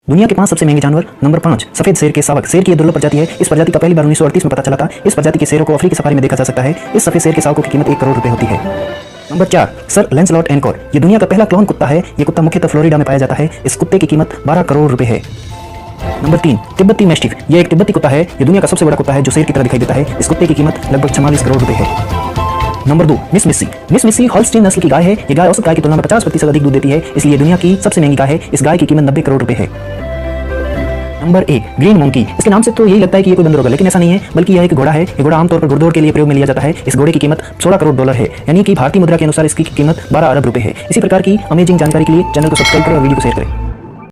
दुनिया के 5 सबसे महंगे जानवर। नंबर 5, सफेद शेर के शावक। शेर की यह दुर्लभ प्रजाति है। इस प्रजाति का पहली बार 1938 में पता चला था। इस प्रजाति के शेरों को अफ्रीकी सफारी में देखा जा सकता है। इस सफेद शेर के शावकों की कीमत 1 करोड़ रुपए होती है। Number 4, sir Lancelot Encore. ये दुनिया का पहला क्लोन कुत्ता है। ये कुत्ता मुख्यतः फ्लोरिडा में पाया जाता है। इस कुत्ते की कीमत 12 करोड़ रुपए है। नंबर 3, तिब्बती मैस्टिफ। ये एक तिब्बती कुत्ता है। ये दुनिया का सबसे बड़ा कुत्ता है जो शेर की तरह दिखाई देता है। इस कुत्ते की कीमत लगभग 44 करोड़ रुपए है। Number 2, miss Missy. Miss Missy Holstein नस्ल की गाय है। ये गाय औसत गाय की तुलना में 50% अधिक दूध देती है, इसलिए दुनिया की सबसे महंगी गाय है। इस गाय की कीमत 90 करोड़ रुपए है। Number 1, green monkey. इसके नाम से तो यही लगता है कि ये कोई बंदर होगा, लेकिन ऐसा नहीं है, बल्कि यह एक घोड़ा है। ये घोड़ा आमतौर पर घुड़दौड़ के लिए प्रयोग में लिया जाता है। इस घोड़े की कीमत 16 करोड़ डॉलर है, यानी कि भारतीय मुद्रा के अनुसार इसकी कीमत 12 अरब रुपए है। इसी प्रकार की अमेजिंग जानकारी के लिए चैनल को सब्सक्राइब करें और वीडियो को शेयर करें।